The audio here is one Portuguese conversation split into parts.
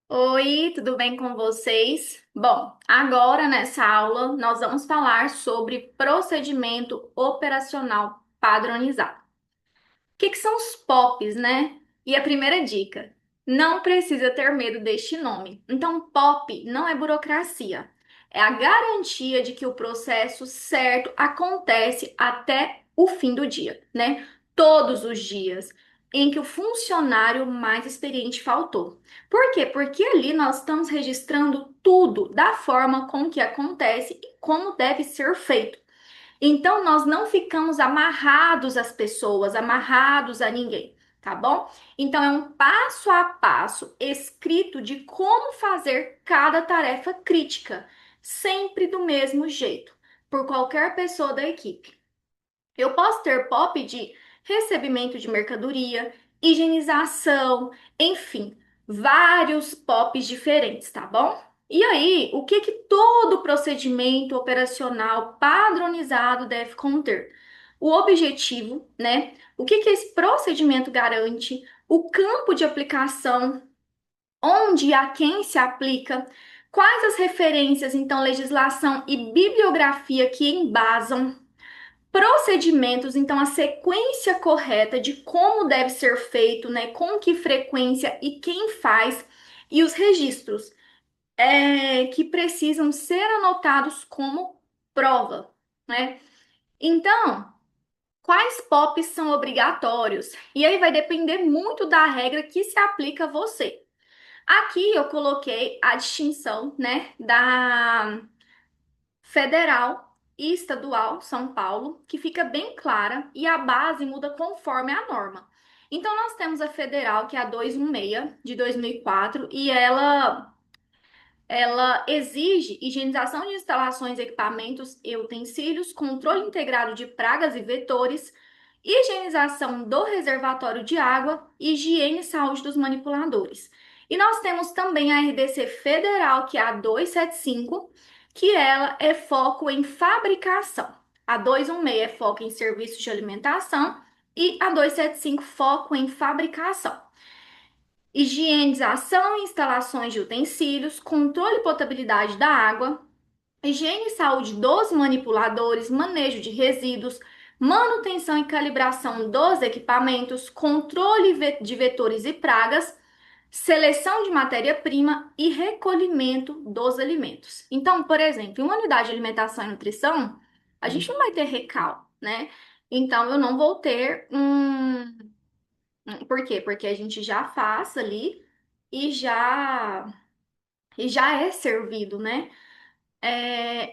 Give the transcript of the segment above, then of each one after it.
Oi, tudo bem com vocês? Bom, agora nessa aula nós vamos falar sobre procedimento operacional padronizado. O que são os POPs, né? E a primeira dica: não precisa ter medo deste nome. Então, POP não é burocracia, é a garantia de que o processo certo acontece até o fim do dia, né? Todos os dias em que o funcionário mais experiente faltou. Por quê? Porque ali nós estamos registrando tudo da forma com que acontece e como deve ser feito. Então, nós não ficamos amarrados às pessoas, amarrados a ninguém, tá bom? Então, é um passo a passo escrito de como fazer cada tarefa crítica, sempre do mesmo jeito, por qualquer pessoa da equipe. Eu posso ter POP de recebimento de mercadoria, higienização, enfim, vários POPs diferentes, tá bom? E aí, o que todo procedimento operacional padronizado deve conter? O objetivo, né? O que esse procedimento garante? O campo de aplicação, onde e a quem se aplica, quais as referências, então, legislação e bibliografia que embasam procedimentos, então a sequência correta de como deve ser feito, né, com que frequência e quem faz, e os registros que precisam ser anotados como prova, né? Então, quais POPs são obrigatórios? E aí vai depender muito da regra que se aplica a você. Aqui eu coloquei a distinção, né, da federal e estadual, São Paulo, que fica bem clara e a base muda conforme a norma. Então, nós temos a federal, que é a 216 de 2004, e ela exige higienização de instalações, equipamentos e utensílios, controle integrado de pragas e vetores, higienização do reservatório de água, higiene e saúde dos manipuladores. E nós temos também a RDC Federal, que é a 275, que ela é foco em fabricação. A 216 é foco em serviços de alimentação e a 275 foco em fabricação. Higienização e instalações de utensílios, controle e potabilidade da água, higiene e saúde dos manipuladores, manejo de resíduos, manutenção e calibração dos equipamentos, controle de vetores e pragas, seleção de matéria-prima e recolhimento dos alimentos. Então, por exemplo, em uma unidade de alimentação e nutrição, a gente não vai ter recal, né? Então, eu não vou ter Por quê? Porque a gente já faz ali e já é servido, né?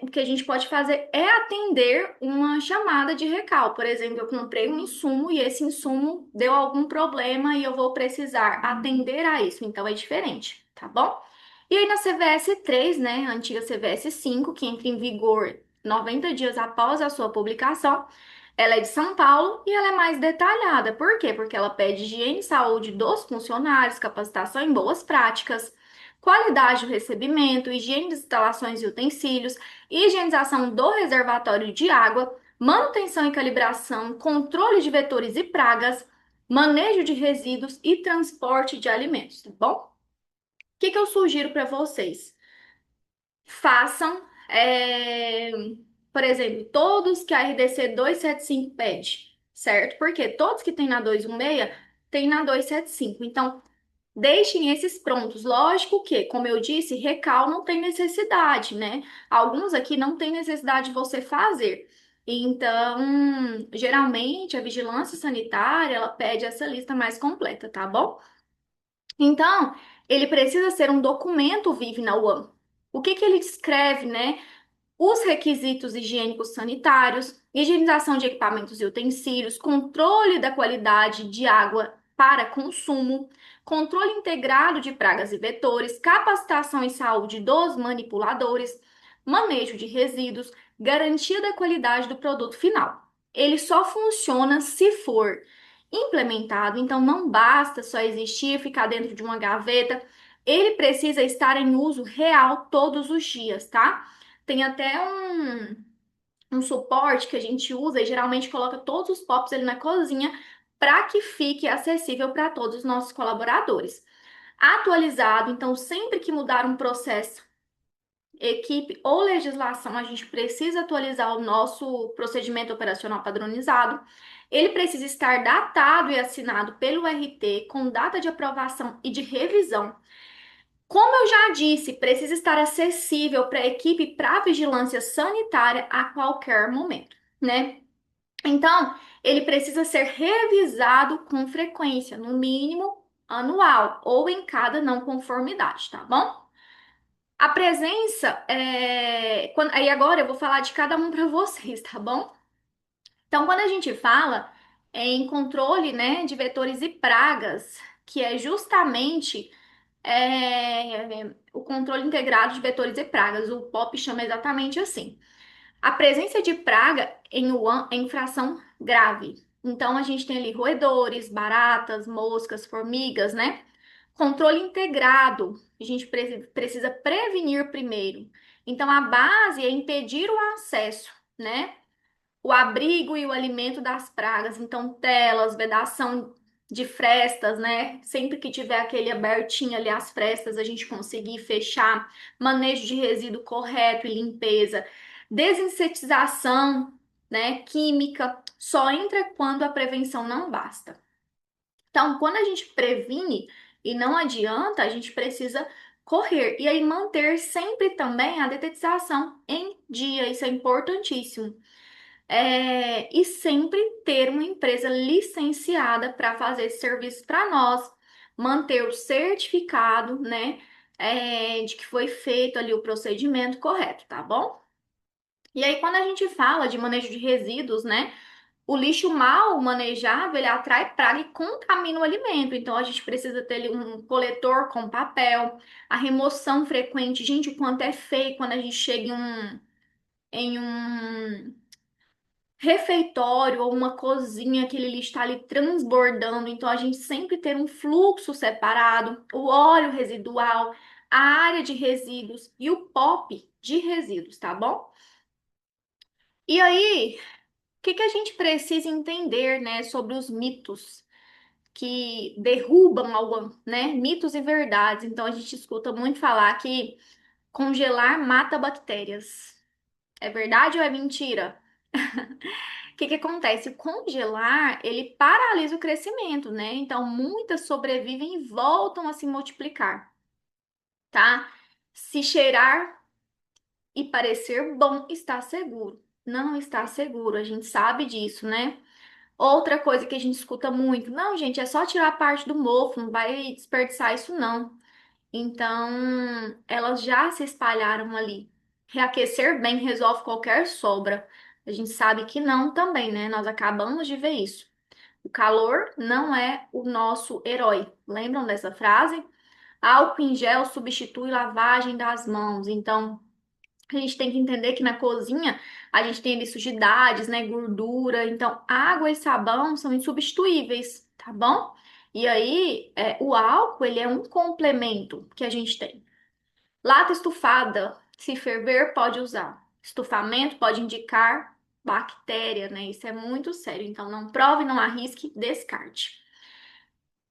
O que a gente pode fazer é atender uma chamada de recal. Por exemplo, eu comprei um insumo e esse insumo deu algum problema e eu vou precisar atender a isso. Então é diferente, tá bom? E aí na CVS 3, né, a antiga CVS 5, que entra em vigor 90 dias após a sua publicação, ela é de São Paulo e ela é mais detalhada. Por quê? Porque ela pede higiene e saúde dos funcionários, capacitação em boas práticas, qualidade do recebimento, higiene das instalações e utensílios, higienização do reservatório de água, manutenção e calibração, controle de vetores e pragas, manejo de resíduos e transporte de alimentos, tá bom? O que eu sugiro para vocês? Façam, por exemplo, todos que a RDC 275 pede, certo? Porque todos que tem na 216 tem na 275. Então, deixem esses prontos. Lógico que, como eu disse, recal não tem necessidade, né? Alguns aqui não tem necessidade de você fazer. Então, geralmente, a vigilância sanitária, ela pede essa lista mais completa, tá bom? Então, ele precisa ser um documento vivo na UAM. O que ele descreve, né? Os requisitos higiênicos sanitários, higienização de equipamentos e utensílios, controle da qualidade de água para consumo, controle integrado de pragas e vetores, capacitação em saúde dos manipuladores, manejo de resíduos, garantia da qualidade do produto final. Ele só funciona se for implementado, então não basta só existir, ficar dentro de uma gaveta, ele precisa estar em uso real todos os dias, tá? Tem até um suporte que a gente usa e geralmente coloca todos os pops ali na cozinha para que fique acessível para todos os nossos colaboradores. atualizado. Então, sempre que mudar um processo, equipe ou legislação, a gente precisa atualizar o nosso procedimento operacional padronizado. Ele precisa estar datado e assinado pelo RT com data de aprovação e de revisão. Como eu já disse, precisa estar acessível para a equipe para vigilância sanitária a qualquer momento, né? Então, ele precisa ser revisado com frequência, no mínimo anual ou em cada não conformidade, tá bom? A presença aí agora eu vou falar de cada um para vocês, tá bom? Então, quando a gente fala em controle, né, de vetores e pragas, que é justamente o controle integrado de vetores e pragas, o POP chama exatamente assim. A presença de praga em UAN é infração grave. Então, a gente tem ali roedores, baratas, moscas, formigas, né? Controle integrado. A gente precisa prevenir primeiro. Então, a base é impedir o acesso, né? O abrigo e o alimento das pragas. Então, telas, vedação de frestas, né? Sempre que tiver aquele abertinho ali as frestas, a gente conseguir fechar, manejo de resíduo correto e limpeza, desinsetização, né? Química, só entra quando a prevenção não basta. Então, quando a gente previne e não adianta, a gente precisa correr e aí manter sempre também a detetização em dia, isso é importantíssimo. E sempre ter uma empresa licenciada para fazer esse serviço para nós, manter o certificado, né, de que foi feito ali o procedimento correto, tá bom? E aí, quando a gente fala de manejo de resíduos, né, o lixo mal manejado, ele atrai praga e contamina o alimento. Então, a gente precisa ter ali um coletor com papel, a remoção frequente. Gente, o quanto é feio quando a gente chega em um refeitório ou uma cozinha, aquele lixo está ali transbordando. Então, a gente sempre ter um fluxo separado, o óleo residual, a área de resíduos e o POP de resíduos, tá bom? E aí, o que que a gente precisa entender, né, sobre os mitos que derrubam algo, né? Mitos e verdades. Então, a gente escuta muito falar que congelar mata bactérias. É verdade ou é mentira? O que que acontece? O congelar, ele paralisa o crescimento, né? Então, muitas sobrevivem e voltam a se multiplicar, tá? Se cheirar e parecer bom, está seguro. Não está seguro, a gente sabe disso, né? Outra coisa que a gente escuta muito, não, gente, é só tirar a parte do mofo, não vai desperdiçar isso, não. Então, elas já se espalharam ali. Reaquecer bem resolve qualquer sobra. A gente sabe que não também, né? Nós acabamos de ver isso. O calor não é o nosso herói. Lembram dessa frase? Álcool em gel substitui lavagem das mãos. Então, a gente tem que entender que na cozinha a gente tem ali sujidades, né, gordura. Então, água e sabão são insubstituíveis, tá bom? E aí, o álcool, ele é um complemento que a gente tem. Lata estufada, se ferver, pode usar. Estufamento pode indicar bactéria, né? Isso é muito sério. Então, não prove, não arrisque, descarte.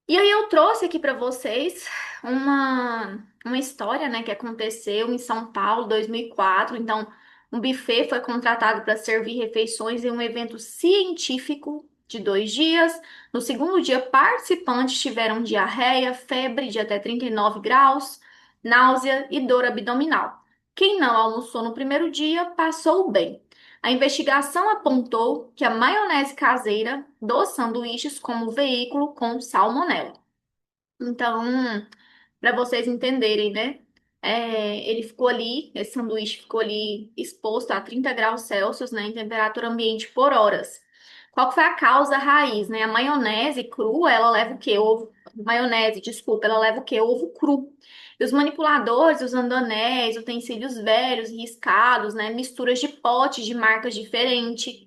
E aí eu trouxe aqui para vocês uma história, né, que aconteceu em São Paulo, 2004. Então, um buffet foi contratado para servir refeições em um evento científico de 2 dias. No segundo dia, participantes tiveram diarreia, febre de até 39 graus, náusea e dor abdominal. Quem não almoçou no primeiro dia passou bem. A investigação apontou que a maionese caseira dos sanduíches como veículo com salmonela. Então, para vocês entenderem, né? Ele ficou ali, esse sanduíche ficou ali exposto a 30 graus Celsius, né, em temperatura ambiente por horas. Qual que foi a causa raiz, né? A maionese crua, ela leva o quê? Ovo. Maionese, desculpa, ela leva o quê? Ovo cru. E os manipuladores usando anéis, utensílios velhos, riscados, né? Misturas de potes de marcas diferentes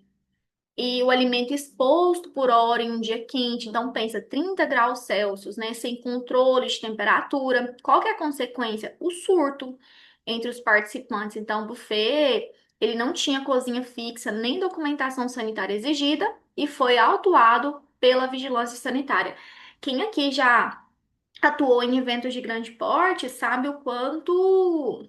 e o alimento exposto por hora em um dia quente, então pensa 30 graus Celsius, né, sem controle de temperatura. Qual que é a consequência? O surto entre os participantes. Então, o buffet, ele não tinha cozinha fixa, nem documentação sanitária exigida e foi autuado pela vigilância sanitária. Quem aqui já atuou em eventos de grande porte sabe o quanto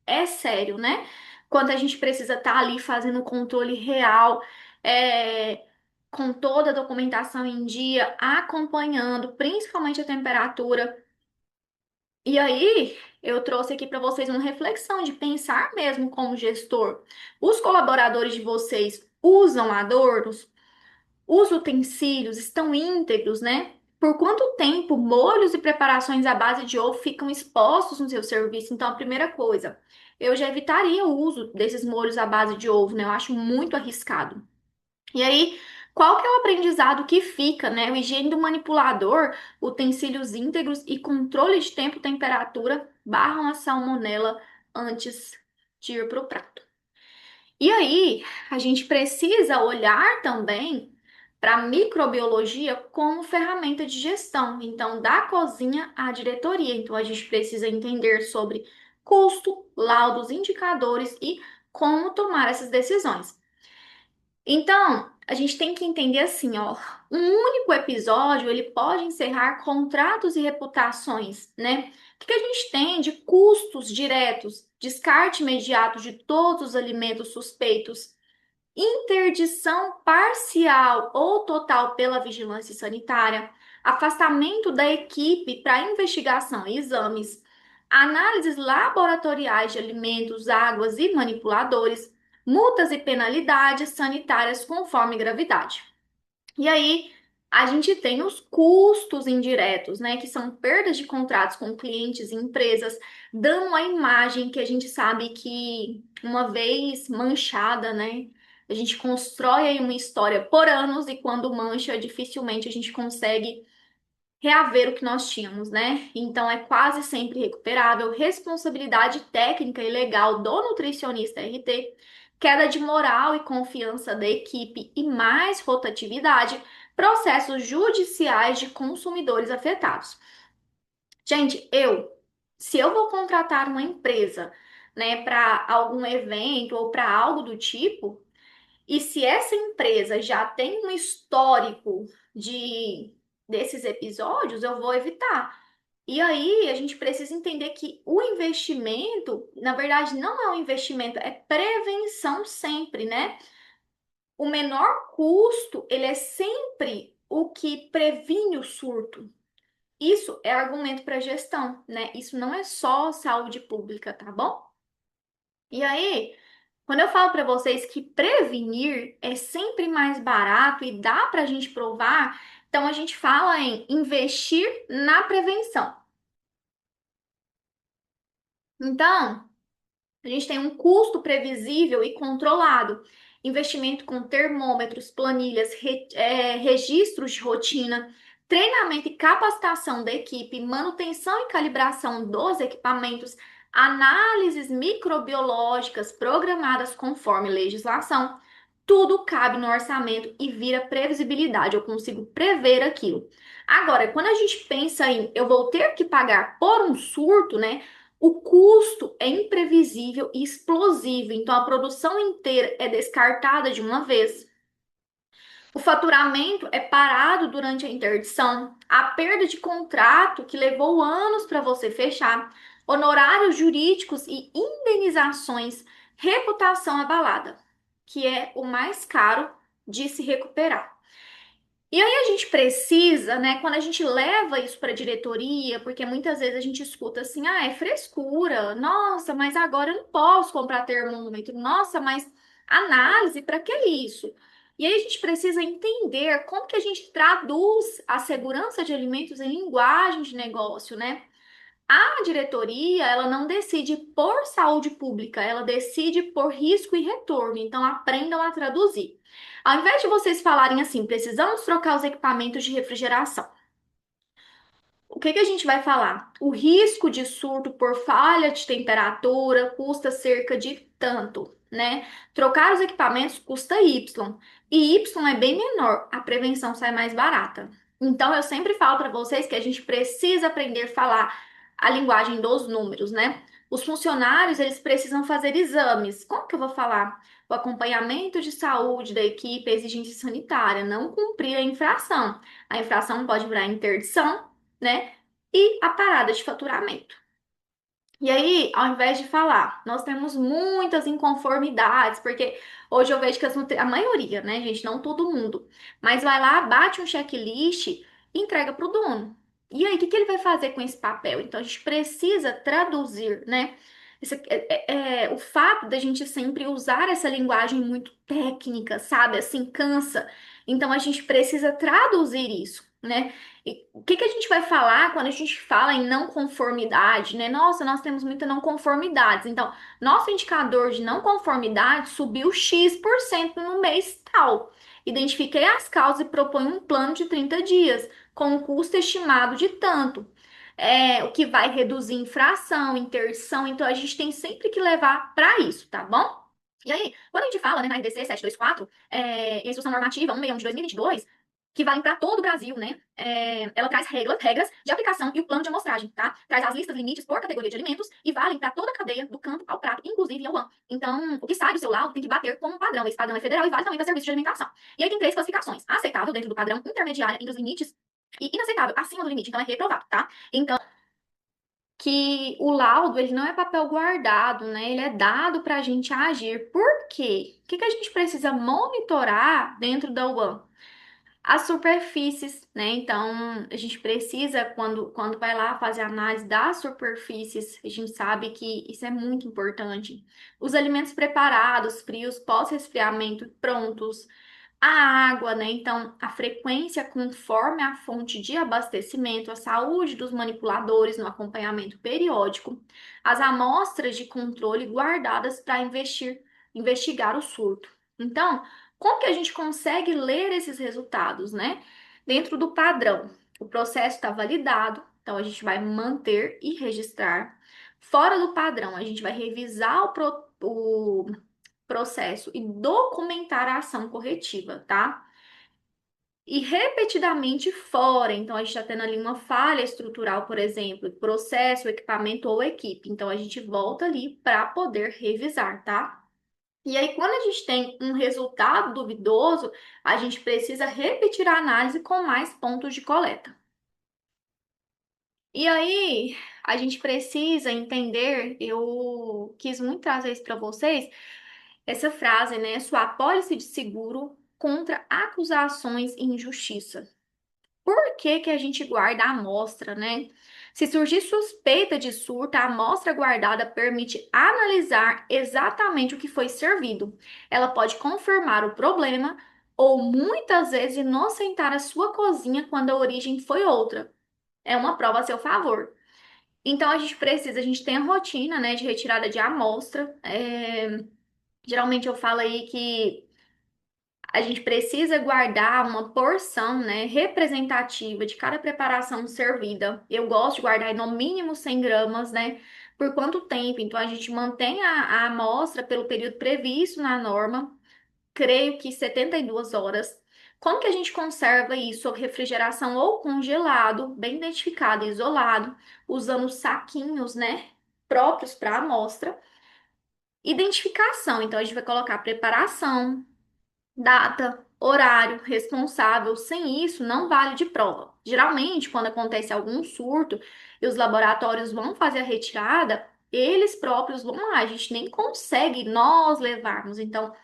é sério, né? Quando a gente precisa estar ali fazendo o controle real, é, com toda a documentação em dia, acompanhando, principalmente a temperatura. E aí, eu trouxe aqui para vocês uma reflexão de pensar mesmo como gestor. Os colaboradores de vocês usam adornos? Os utensílios estão íntegros, né? Por quanto tempo molhos e preparações à base de ovo ficam expostos no seu serviço? Então, a primeira coisa, eu já evitaria o uso desses molhos à base de ovo, né? Eu acho muito arriscado. E aí, qual que é o aprendizado que fica, né? O higiene do manipulador, utensílios íntegros e controle de tempo e temperatura barram a salmonela antes de ir para o prato. E aí, a gente precisa olhar também para a microbiologia como ferramenta de gestão. Então, da cozinha à diretoria. Então, a gente precisa entender sobre custo, laudos, indicadores e como tomar essas decisões. Então, a gente tem que entender assim, ó, um único episódio, ele pode encerrar contratos e reputações, né? O que a gente tem de custos diretos, descarte imediato de todos os alimentos suspeitos, interdição parcial ou total pela vigilância sanitária, afastamento da equipe para investigação e exames, análises laboratoriais de alimentos, águas e manipuladores, multas e penalidades sanitárias conforme gravidade. E aí, a gente tem os custos indiretos, né, que são perdas de contratos com clientes e empresas, dando a imagem que a gente sabe que, uma vez manchada, né, a gente constrói aí uma história por anos e quando mancha, dificilmente a gente consegue reaver o que nós tínhamos, né? Então é quase sempre recuperável. Responsabilidade técnica e legal do nutricionista RT, queda de moral e confiança da equipe e mais rotatividade, processos judiciais de consumidores afetados. Gente, se eu vou contratar uma empresa, né, para algum evento ou para algo do tipo, e se essa empresa já tem um histórico de desses episódios, eu vou evitar. E aí a gente precisa entender que o investimento, na verdade, não é um investimento, é prevenção sempre, né? O menor custo, ele é sempre o que previne o surto. Isso é argumento para gestão, né? Isso não é só saúde pública, tá bom? E aí, quando eu falo para vocês que prevenir é sempre mais barato e dá para a gente provar, então a gente fala em investir na prevenção. Então, a gente tem um custo previsível e controlado. Investimento com termômetros, planilhas, registros de rotina, treinamento e capacitação da equipe, manutenção e calibração dos equipamentos, análises microbiológicas programadas conforme legislação. Tudo cabe no orçamento e vira previsibilidade. Eu consigo prever aquilo. Agora, quando a gente pensa em eu vou ter que pagar por um surto, né? O custo é imprevisível e explosivo, então a produção inteira é descartada de uma vez. O faturamento é parado durante a interdição, a perda de contrato que levou anos para você fechar, honorários jurídicos e indenizações, reputação abalada, que é o mais caro de se recuperar. E aí a gente precisa, né, quando a gente leva isso para a diretoria, porque muitas vezes a gente escuta assim, ah, é frescura, nossa, mas agora eu não posso comprar termômetro, nossa, mas análise, para que isso? E aí a gente precisa entender como que a gente traduz a segurança de alimentos em linguagem de negócio, né? A diretoria, ela não decide por saúde pública, ela decide por risco e retorno. Então, aprendam a traduzir. Ao invés de vocês falarem assim, precisamos trocar os equipamentos de refrigeração. O que que a gente vai falar? O risco de surto por falha de temperatura custa cerca de tanto, né? Trocar os equipamentos custa Y. E Y é bem menor, a prevenção sai mais barata. Então, eu sempre falo para vocês que a gente precisa aprender a falar a linguagem dos números, né? Os funcionários, eles precisam fazer exames. Como que eu vou falar? O acompanhamento de saúde da equipe, a exigência sanitária, não cumprir a infração. A infração pode virar interdição, né? e a parada de faturamento. E aí, ao invés de falar, nós temos muitas inconformidades, porque hoje eu vejo que a maioria, né, gente, não todo mundo, mas vai lá, bate um checklist e entrega para o dono. E aí, o que que ele vai fazer com esse papel? Então, a gente precisa traduzir, né? O fato da gente sempre usar essa linguagem muito técnica, sabe? Assim, cansa. Então, a gente precisa traduzir isso, né? E o que que a gente vai falar quando a gente fala em não conformidade, né? Nossa, nós temos muita não conformidades. Então, nosso indicador de não conformidade subiu X% no mês tal. Identifiquei as causas e proponho um plano de 30 dias, com um custo estimado de tanto. O que vai reduzir infração, interdição. Então, a gente tem sempre que levar para isso, tá bom? E aí, quando a gente fala, né, na RDC 724, Instrução Normativa 161 de 2022, que vale para todo o Brasil, né? Ela traz regras de aplicação e o plano de amostragem, tá? Traz as listas limites por categoria de alimentos e valem para toda a cadeia, do campo ao prato, inclusive ao AN. Então, o que sai do seu laudo tem que bater como um padrão. Esse padrão é federal e vale também para serviços de alimentação. E aí tem três classificações: aceitável dentro do padrão, intermediária entre os limites e inaceitável acima do limite. Então, é reprovado, tá? Então, que o laudo, ele não é papel guardado, né? Ele é dado para a gente agir. Por quê? O que que a gente precisa monitorar dentro da UAN? As superfícies, né? Então, a gente precisa, quando vai lá fazer a análise das superfícies, a gente sabe que isso é muito importante. Os alimentos preparados, frios, pós-resfriamento, prontos. A água, né? Então, a frequência conforme a fonte de abastecimento, a saúde dos manipuladores no acompanhamento periódico, as amostras de controle guardadas para investigar o surto. Então, como que a gente consegue ler esses resultados, né? Dentro do padrão, o processo está validado, então a gente vai manter e registrar. Fora do padrão, a gente vai revisar o processo e documentar a ação corretiva, tá? E repetidamente fora, então a gente está tendo ali uma falha estrutural, por exemplo, processo, equipamento ou equipe. Então a gente volta ali para poder revisar, tá? E aí, quando a gente tem um resultado duvidoso, a gente precisa repetir a análise com mais pontos de coleta. E aí, a gente precisa entender, eu quis muito trazer isso para vocês, essa frase, né? Sua apólice de seguro contra acusações e injustiça. Por que que a gente guarda a amostra, né? Se surgir suspeita de surto, a amostra guardada permite analisar exatamente o que foi servido. Ela pode confirmar o problema ou muitas vezes inocentar a sua cozinha quando a origem foi outra. É uma prova a seu favor. Então a gente tem a rotina, né, de retirada de amostra. Geralmente eu falo aí que a gente precisa guardar uma porção, né, representativa de cada preparação servida. Eu gosto de guardar no mínimo 100 gramas, né? Por quanto tempo? Então, a gente mantém a amostra pelo período previsto na norma, creio que 72 horas. Como que a gente conserva isso sob refrigeração ou congelado, bem identificado e isolado, usando saquinhos, né, próprios para a amostra? Identificação, então a gente vai colocar preparação, data, horário, responsável. Sem isso, não vale de prova. Geralmente, quando acontece algum surto e os laboratórios vão fazer a retirada, eles próprios vão lá. A gente nem consegue nós levarmos. Então,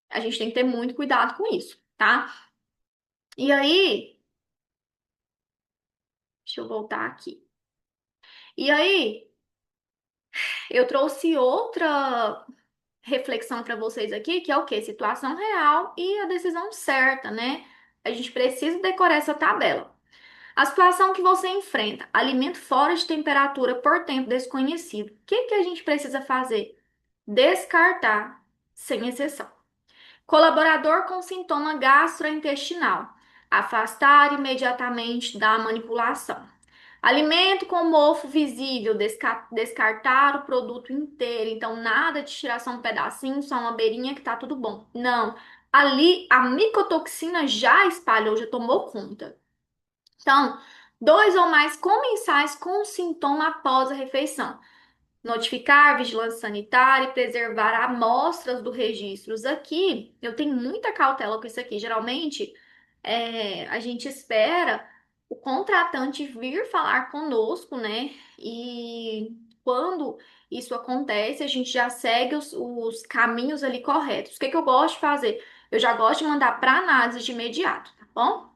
a gente tem que ter muito cuidado com isso, tá? E aí, deixa eu voltar aqui. E aí, eu trouxe outra reflexão para vocês aqui, que é o quê? Situação real e a decisão certa, né? A gente precisa decorar essa tabela. A situação que você enfrenta, alimento fora de temperatura por tempo desconhecido. O que que a gente precisa fazer? Descartar, sem exceção. Colaborador com sintoma gastrointestinal. Afastar imediatamente da manipulação. Alimento com mofo visível, descartar o produto inteiro. Então, nada de tirar só um pedacinho, só uma beirinha que tá tudo bom. Não. Ali a micotoxina já espalhou, já tomou conta. Então, dois ou mais comensais com sintoma após a refeição. Notificar vigilância sanitária e preservar amostras do registros. Aqui, eu tenho muita cautela com isso aqui. Geralmente, a gente espera. o contratante vir falar conosco, né? E quando isso acontece, a gente já segue os caminhos ali corretos. O que que eu gosto de fazer? Eu já gosto de mandar para análise de imediato, tá bom?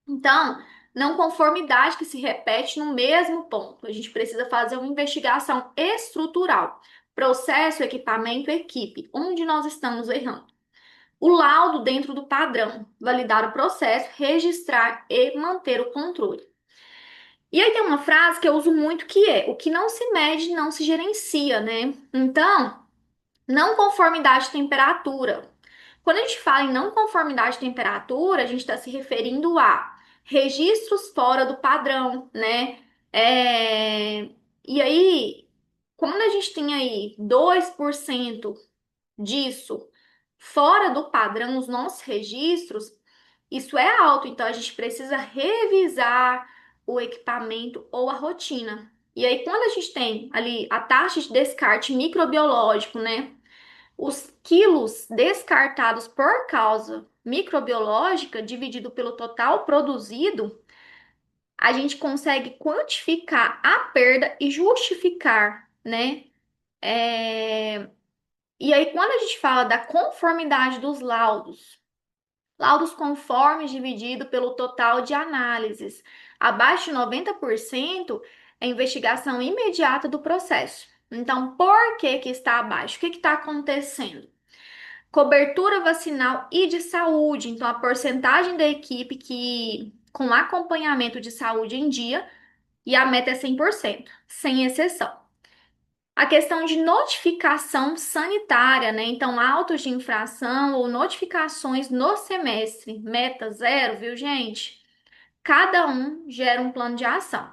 Então, não conformidade que se repete no mesmo ponto. A gente precisa fazer uma investigação estrutural. Processo, equipamento, equipe. Onde nós estamos errando? O laudo dentro do padrão. Validar o processo, registrar e manter o controle. E aí tem uma frase que eu uso muito que é: o que não se mede não se gerencia, né? Então, não conformidade de temperatura. Quando a gente fala em não conformidade de temperatura, a gente está se referindo a registros fora do padrão, né? É, E aí, quando a gente tem aí 2% disso fora do padrão, os nossos registros, isso é alto, então a gente precisa revisar o equipamento ou a rotina. E aí, quando a gente tem ali a taxa de descarte microbiológico, né? Os quilos descartados por causa microbiológica dividido pelo total produzido, a gente consegue quantificar a perda e justificar, né? É, E aí, quando a gente fala da conformidade dos laudos, laudos conformes dividido pelo total de análises, abaixo de 90% é investigação imediata do processo. Então, por que que está abaixo? O que está acontecendo? Cobertura vacinal e de saúde. Então, a porcentagem da equipe que com acompanhamento de saúde em dia e a meta é 100%, sem exceção. A questão de notificação sanitária, né? Então, autos de infração ou notificações no semestre, meta zero, viu, gente? Cada um gera um plano de ação.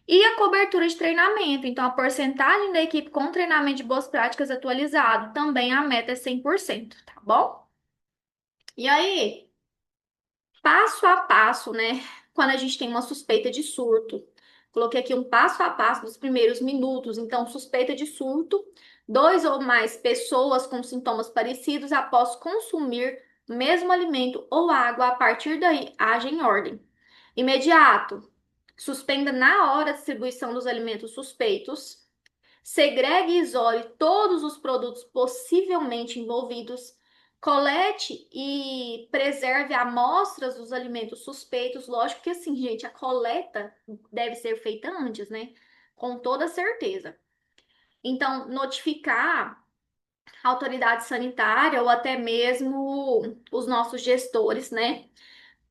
E a cobertura de treinamento, então a porcentagem da equipe com treinamento de boas práticas atualizado, também a meta é 100%, tá bom? E aí, passo a passo, né? Quando a gente tem uma suspeita de surto. Coloquei aqui um passo a passo dos primeiros minutos. Então, suspeita de surto, dois ou mais pessoas com sintomas parecidos após consumir o mesmo alimento ou água, a partir daí, age em ordem. Imediato. Suspenda na hora a distribuição dos alimentos suspeitos. Segregue e isole todos os produtos possivelmente envolvidos. Colete e preserve amostras dos alimentos suspeitos. Lógico que assim, gente, a coleta deve ser feita antes, né? Com toda certeza. Então, notificar a autoridade sanitária ou até mesmo os nossos gestores, né?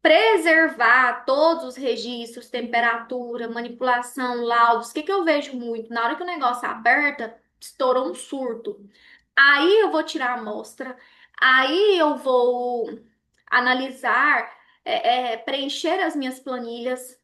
Preservar todos os registros, temperatura, manipulação, laudos. O que que eu vejo muito? Na hora que o negócio é aberta, estourou um surto. Aí eu vou tirar a amostra, aí eu vou analisar, preencher as minhas planilhas,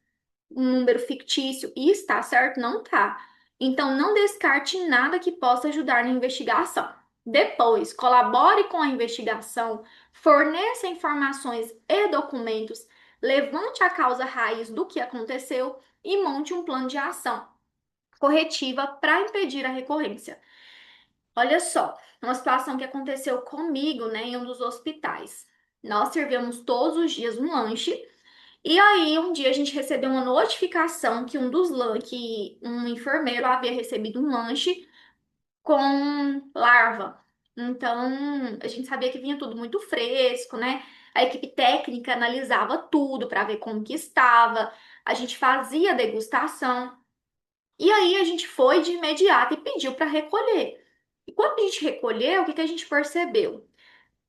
um número fictício, e está certo? Não tá. Então, não descarte nada que possa ajudar na investigação. Depois, colabore com a investigação, forneça informações e documentos, levante a causa raiz do que aconteceu e monte um plano de ação corretiva para impedir a recorrência. Olha só, uma situação que aconteceu comigo, né, em um dos hospitais. Nós servíamos todos os dias um lanche e aí, um dia a gente recebeu uma notificação que que um enfermeiro havia recebido um lanche com larva. Então, a gente sabia que vinha tudo muito fresco, né? A equipe técnica analisava tudo para ver como que estava. A gente fazia a degustação. E aí a gente foi de imediato e pediu para recolher. E quando a gente recolheu, o que que a gente percebeu?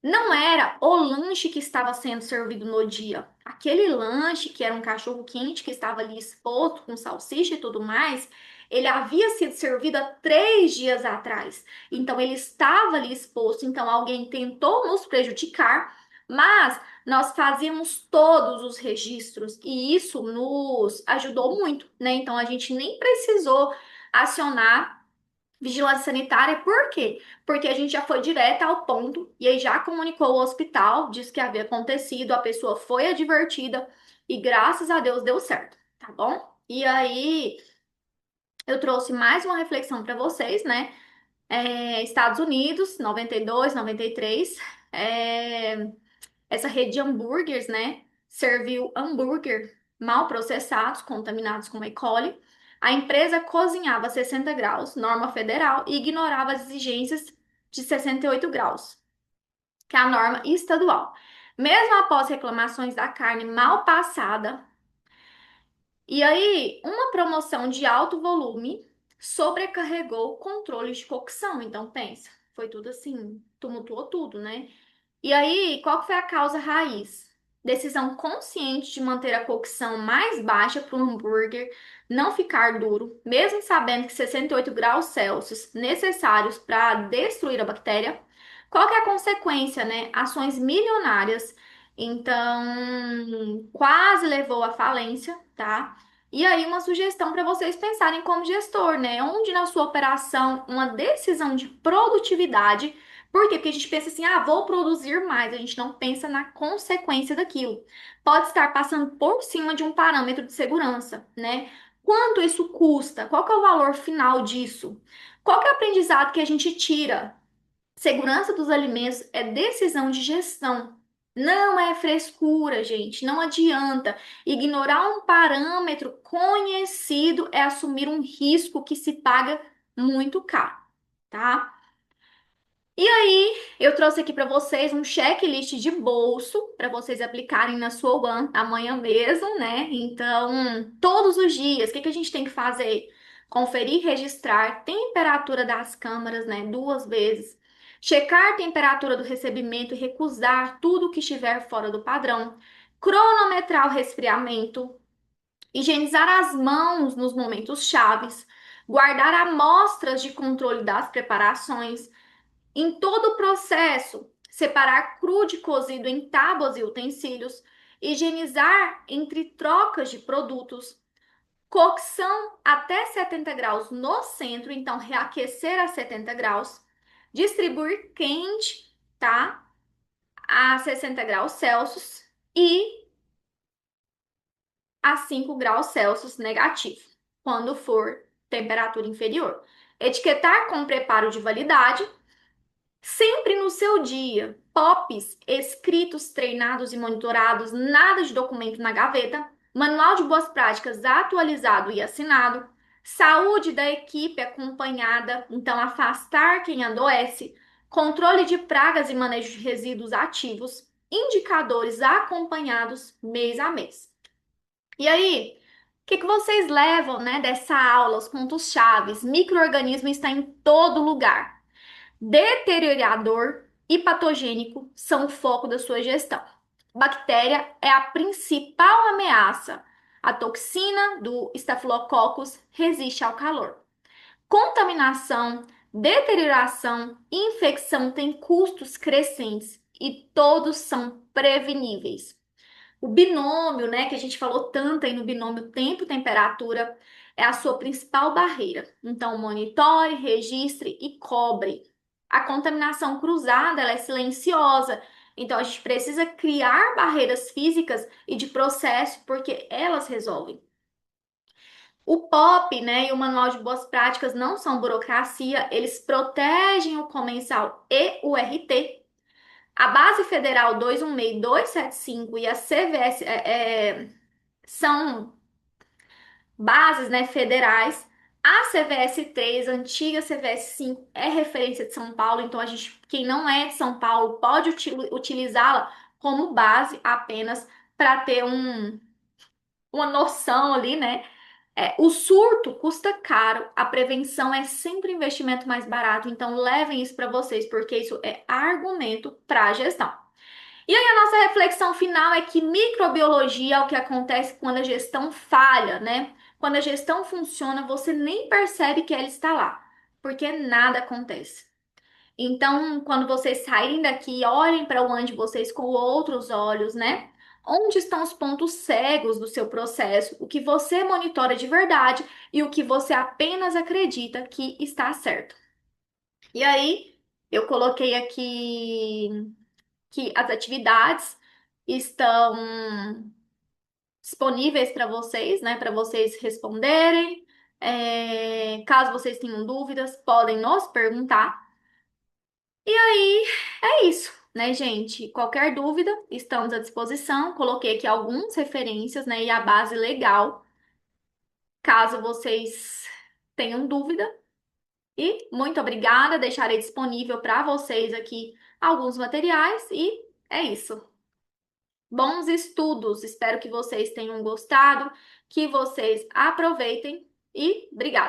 Não era o lanche que estava sendo servido no dia. Aquele lanche, que era um cachorro quente que estava ali exposto com salsicha e tudo mais, ele havia sido servido há 3 dias atrás. Então, ele estava ali exposto. Então, alguém tentou nos prejudicar, mas nós fazíamos todos os registros e isso nos ajudou muito, né? Então, a gente nem precisou acionar vigilância sanitária, por quê? Porque a gente já foi direto ao ponto e aí já comunicou o hospital, disse que havia acontecido, a pessoa foi advertida e graças a Deus deu certo, tá bom? E aí eu trouxe mais uma reflexão para vocês, né? Estados Unidos, 92, 93, essa rede de hambúrgueres, né? Serviu hambúrguer. mal processados, contaminados com E. coli. A empresa cozinhava a 60 graus, norma federal, e ignorava as exigências de 68 graus, que é a norma estadual. Mesmo após reclamações da carne mal passada, e aí uma promoção de alto volume sobrecarregou o controle de cocção. Então pensa, foi tudo assim, tumultuou tudo, né? E aí, qual que foi a causa raiz? Decisão consciente de manter a cocção mais baixa para o hambúrguer não ficar duro, mesmo sabendo que 68 graus Celsius necessários para destruir a bactéria. Qual que é a consequência, né? Ações milionárias. Então, quase levou à falência, tá? E aí, uma sugestão para vocês pensarem como gestor, né? Onde na sua operação uma decisão de produtividade. Por quê? Porque a gente pensa assim, ah, vou produzir mais. A gente não pensa na consequência daquilo. Pode estar passando por cima de um parâmetro de segurança, né? Quanto isso custa? Qual que é o valor final disso? Qual que é o aprendizado que a gente tira? Segurança dos alimentos é decisão de gestão. Não é frescura, gente. Não adianta. Ignorar um parâmetro conhecido é assumir um risco que se paga muito caro, tá? E aí, eu trouxe aqui para vocês um checklist de bolso para vocês aplicarem na sua One amanhã mesmo, né? Então, todos os dias, o que que a gente tem que fazer? Conferir, e registrar temperatura das câmaras, né? 2 vezes. Checar a temperatura do recebimento e recusar tudo que estiver fora do padrão. Cronometrar o resfriamento. Higienizar as mãos nos momentos chaves. Guardar amostras de controle das preparações em todo o processo, separar cru de cozido em tábuas e utensílios, higienizar entre trocas de produtos, cocção até 70 graus no centro, então reaquecer a 70 graus, distribuir quente, tá? A 60 graus Celsius e a 5 graus Celsius negativo, quando for temperatura inferior. Etiquetar com preparo de validade. Sempre no seu dia, POPs escritos, treinados e monitorados, nada de documento na gaveta, manual de boas práticas atualizado e assinado, saúde da equipe acompanhada, então afastar quem adoece, controle de pragas e manejo de resíduos ativos, indicadores acompanhados mês a mês. E aí, o que que vocês levam, né, dessa aula, os pontos chaves? Micro-organismo está em todo lugar. Deteriorador e patogênico são o foco da sua gestão. Bactéria é a principal ameaça. A toxina do Staphylococcus resiste ao calor. Contaminação, deterioração e infecção têm custos crescentes e todos são preveníveis. O binômio, né, que a gente falou tanto aí no binômio tempo-temperatura, é a sua principal barreira. Então, monitore, registre e cobre. A contaminação cruzada, ela é silenciosa. Então, a gente precisa criar barreiras físicas e de processo, porque elas resolvem. O POP, né, e o Manual de Boas Práticas não são burocracia, eles protegem o comensal e o RT. A Base Federal 216 e 275 e a CVS são bases, né, federais. A CVS 3, a antiga CVS 5, é referência de São Paulo, então a gente, quem não é de São Paulo, pode utilizá-la como base apenas para ter uma noção ali, né? O surto custa caro, a prevenção é sempre um investimento mais barato, então levem isso para vocês, porque isso é argumento para a gestão. E aí a nossa reflexão final é que microbiologia é o que acontece quando a gestão falha, né? Quando a gestão funciona, você nem percebe que ela está lá, porque nada acontece. Então, quando vocês saírem daqui, olhem para o ano de vocês com outros olhos, né? Onde estão os pontos cegos do seu processo, o que você monitora de verdade e o que você apenas acredita que está certo. E aí, eu coloquei aqui que as atividades estão disponíveis para vocês, né? Para vocês responderem. Caso vocês tenham dúvidas, podem nos perguntar. E aí, é isso. né, gente? Qualquer dúvida, estamos à disposição. Coloquei aqui algumas referências, né, e a base legal, caso vocês tenham dúvida. E muito obrigada, deixarei disponível para vocês aqui alguns materiais e é isso. Bons estudos, espero que vocês tenham gostado, que vocês aproveitem e obrigada.